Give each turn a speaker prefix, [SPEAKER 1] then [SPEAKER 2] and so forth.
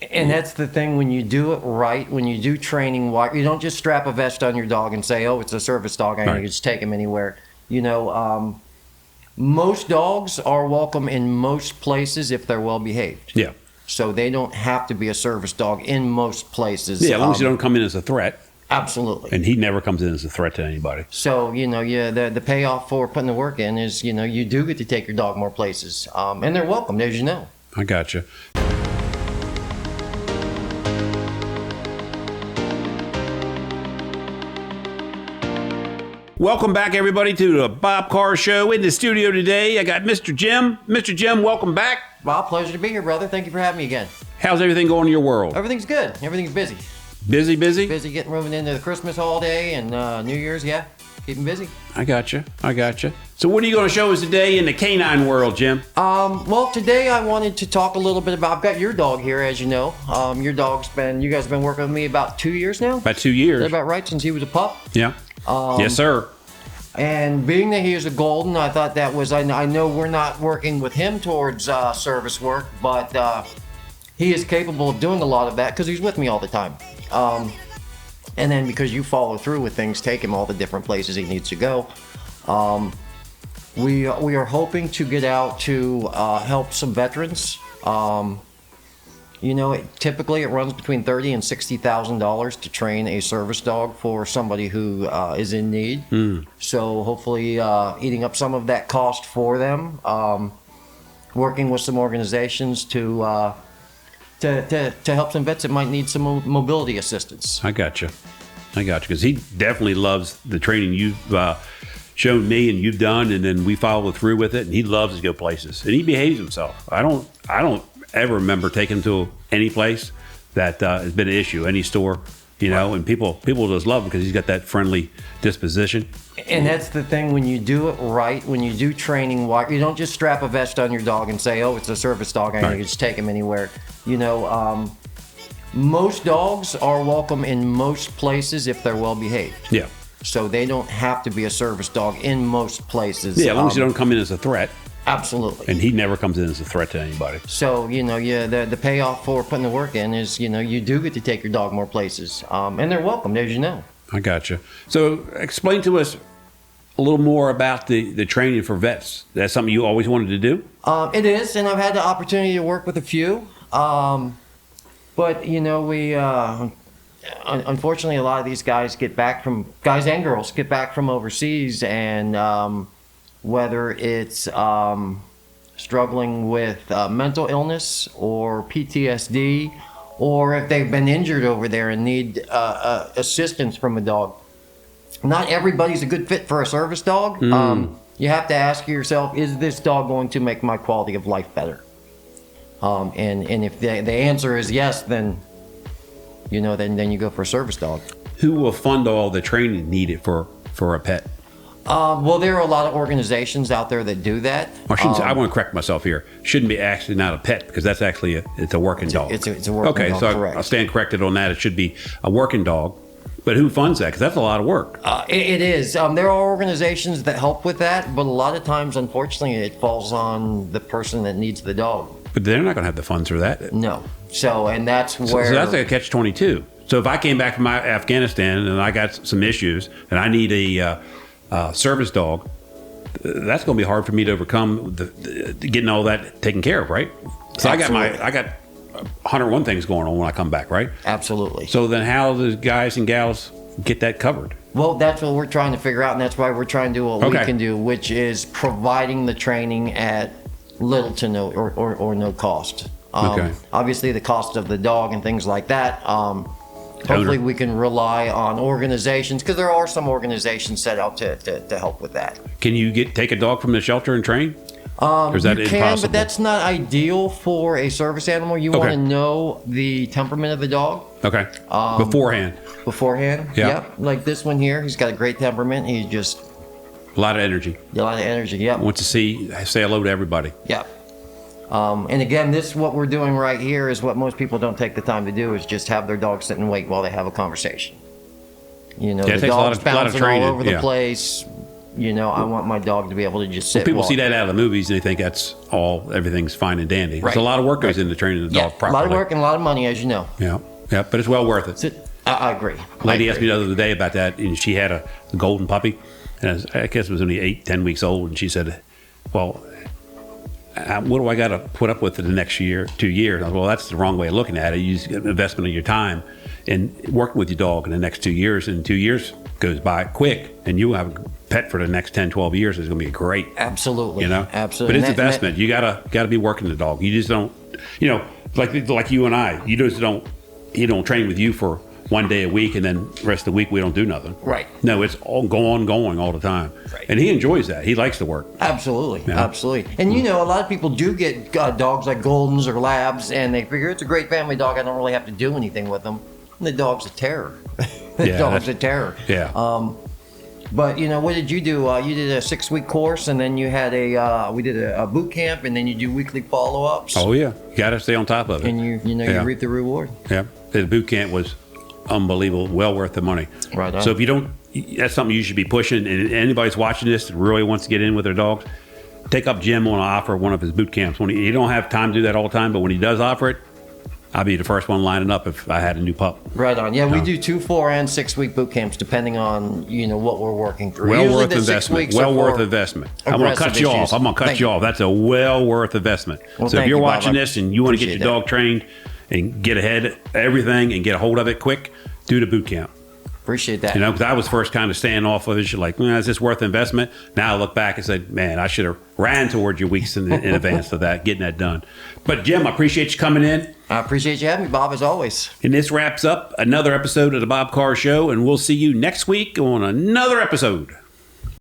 [SPEAKER 1] And that's the thing, when you do it right, when you do training, you don't just strap a vest on your dog and say, oh, it's a service dog, and you just take him anywhere. Most dogs are welcome in most places if they're well behaved.
[SPEAKER 2] Yeah.
[SPEAKER 1] So they don't have to be a service dog in most places.
[SPEAKER 2] Yeah, as long as you don't come in as a threat.
[SPEAKER 1] Absolutely.
[SPEAKER 2] And he never comes in as a threat to anybody.
[SPEAKER 1] So, the payoff for putting the work in is, you do get to take your dog more places. And they're welcome, as you know.
[SPEAKER 2] I got you. Welcome back, everybody, to the Bob Carr Show. In the studio today, I got Mr. Jim. Mr. Jim, welcome back.
[SPEAKER 1] Bob, pleasure to be here, brother. Thank you for having me again.
[SPEAKER 2] How's everything going in your world?
[SPEAKER 1] Everything's good. Everything's busy.
[SPEAKER 2] Busy?
[SPEAKER 1] Busy getting moving into the Christmas holiday and New Year's, yeah. Keeping busy.
[SPEAKER 2] I got you. So what are you going to show us today in the canine world, Jim?
[SPEAKER 1] Well, today I wanted to talk a little bit about, I've got your dog here, as you know. You guys have been working with me about 2 years now?
[SPEAKER 2] About 2 years.
[SPEAKER 1] Is that about right, since he was a pup?
[SPEAKER 2] Yeah. Yes, sir.
[SPEAKER 1] And being that he is a golden, I thought that was, I know we're not working with him towards service work, but he is capable of doing a lot of that because he's with me all the time. And then because you follow through with things, take him all the different places he needs to go. We are hoping to get out to help some veterans. Typically it runs between $30,000 and $60,000 to train a service dog for somebody who is in need. So hopefully eating up some of that cost for them. Working with some organizations to help some vets that might need some mobility assistance.
[SPEAKER 2] I got you, because he definitely loves the training you've shown me and you've done, and then we follow through with it, and he loves to go places, and he behaves himself. I don't ever remember taking him to any place that has been an issue, any store, and people just love him because he's got that friendly disposition.
[SPEAKER 1] And that's the thing, when you do it right, when you do training, you don't just strap a vest on your dog and say, oh, it's a service dog, and you just take him anywhere. Most dogs are welcome in most places if they're well behaved.
[SPEAKER 2] Yeah.
[SPEAKER 1] So they don't have to be a service dog in most places.
[SPEAKER 2] Yeah, as long as you don't come in as a threat.
[SPEAKER 1] Absolutely.
[SPEAKER 2] And he never comes in as a threat to anybody.
[SPEAKER 1] So, the payoff for putting the work in is, you do get to take your dog more places. And they're welcome, as you know.
[SPEAKER 2] I got you. So explain to us a little more about the training for vets. That's something you always wanted to do?
[SPEAKER 1] It is, and I've had the opportunity to work with a few. But, we... unfortunately, a lot of these guys and girls get back from overseas, and whether it's struggling with mental illness or PTSD, or if they've been injured over there and need assistance from a dog. Not everybody's a good fit for a service dog. You have to ask yourself, is this dog going to make my quality of life better? And if the answer is yes, then you go for a service dog.
[SPEAKER 2] Who will fund all the training needed for a pet?
[SPEAKER 1] Well, there are a lot of organizations out there that do that.
[SPEAKER 2] I want to correct myself here. Shouldn't be actually not a pet, because that's actually it's a working dog.
[SPEAKER 1] It's a working dog,
[SPEAKER 2] so
[SPEAKER 1] correct.
[SPEAKER 2] I'll stand corrected on that. It should be a working dog. But who funds that? Because that's a lot of work.
[SPEAKER 1] It is. There are organizations that help with that, but a lot of times, unfortunately, it falls on the person that needs the dog.
[SPEAKER 2] But they're not going to have the funds for that.
[SPEAKER 1] No. So that's where...
[SPEAKER 2] So that's like a catch-22. So if I came back from Afghanistan and I got some issues and I need a service dog, that's going to be hard for me to overcome getting all that taken care of, right? So I got 101 things going on when I come back, right?
[SPEAKER 1] Absolutely.
[SPEAKER 2] So then how do guys and gals get that covered?
[SPEAKER 1] Well, that's what we're trying to figure out, and that's why we're trying to do what we can do, which is providing the training at little to no or no cost. Obviously, the cost of the dog and things like that. Hopefully, we can rely on organizations, because there are some organizations set out to help with that.
[SPEAKER 2] Can you take a dog from the shelter and train? Or is that
[SPEAKER 1] you
[SPEAKER 2] impossible?
[SPEAKER 1] can, but that's not ideal for a service animal. You want to know the temperament of the dog.
[SPEAKER 2] Okay. Beforehand.
[SPEAKER 1] Yeah. Yep. Like this one here, he's got a great temperament. He's just
[SPEAKER 2] a lot of energy.
[SPEAKER 1] Yep.
[SPEAKER 2] Wants to say hello to everybody.
[SPEAKER 1] Yep. And again, what we're doing right here is what most people don't take the time to do, is just have their dog sit and wait while they have a conversation. The dog's bouncing all over the place, I want my dog to be able to just sit.
[SPEAKER 2] Well, people
[SPEAKER 1] walk.
[SPEAKER 2] see that out of the movies and they think everything's fine and dandy. There's a lot of work goes into training the dog properly.
[SPEAKER 1] A lot of work and a lot of money, as you know.
[SPEAKER 2] Yeah, but it's well worth it.
[SPEAKER 1] So, I agree.
[SPEAKER 2] A lady asked me the other day about that, and she had a golden puppy, and I guess it was only 8-10 weeks old, and she said, well, what do I got to put up with for the next 2 years? I was, well, that's the wrong way of looking at it. You use investment of your time and working with your dog in the next 2 years, and 2 years goes by quick, and you have a pet for the next 10, 12 years is going to be great.
[SPEAKER 1] Absolutely.
[SPEAKER 2] But
[SPEAKER 1] Absolutely.
[SPEAKER 2] it's investment. You gotta be working the dog. You just don't, like you and I, you don't train with you for 1 day a week, and then the rest of the week we don't do nothing.
[SPEAKER 1] Right.
[SPEAKER 2] No, it's all going all the time.
[SPEAKER 1] Right.
[SPEAKER 2] And he enjoys that. He likes to work.
[SPEAKER 1] Absolutely.
[SPEAKER 2] Yeah.
[SPEAKER 1] Absolutely. And a lot of people do get dogs like Goldens or Labs, and they figure it's a great family dog. I don't really have to do anything with them. And the dog's a terror. The dog's a terror.
[SPEAKER 2] Yeah.
[SPEAKER 1] But what did you do? You did a 6-week course, and then you had we did a boot camp, and then you do weekly follow-ups.
[SPEAKER 2] Oh yeah, you got to stay on top of it.
[SPEAKER 1] And you reap the reward.
[SPEAKER 2] Yeah, the boot camp was unbelievable, well worth the money.
[SPEAKER 1] Right on.
[SPEAKER 2] So if you don't, that's something you should be pushing. And anybody's watching this that really wants to get in with their dogs, take up Jim on an offer one of his boot camps. When he don't have time to do that all the time, but when he does offer it, I'll be the first one lining up if I had a new pup.
[SPEAKER 1] Right on. Yeah, we do 2, 4, and 6-week boot camps depending on what we're working through.
[SPEAKER 2] Well
[SPEAKER 1] Usually
[SPEAKER 2] worth
[SPEAKER 1] the 6
[SPEAKER 2] investment.
[SPEAKER 1] weeks
[SPEAKER 2] Well
[SPEAKER 1] are
[SPEAKER 2] worth
[SPEAKER 1] for
[SPEAKER 2] investment. I'm going to cut you
[SPEAKER 1] aggressive
[SPEAKER 2] off. I'm going to cut
[SPEAKER 1] Thank
[SPEAKER 2] you
[SPEAKER 1] you.
[SPEAKER 2] off. That's a well worth investment.
[SPEAKER 1] Well,
[SPEAKER 2] so if
[SPEAKER 1] thank
[SPEAKER 2] you're
[SPEAKER 1] you, Bob.
[SPEAKER 2] watching this and you want to get your
[SPEAKER 1] Appreciate
[SPEAKER 2] dog trained and get ahead of everything and get a hold of it quick, do the boot camp.
[SPEAKER 1] Appreciate that.
[SPEAKER 2] Because I was first kind of staying off of it. You're like, is this worth investment? Now I look back and say, man, I should have ran towards you weeks in advance of that, getting that done. But Jim, I appreciate you coming in.
[SPEAKER 1] I appreciate you having me, Bob, as always.
[SPEAKER 2] And this wraps up another episode of the Bob Carr Show, and we'll see you next week on another episode.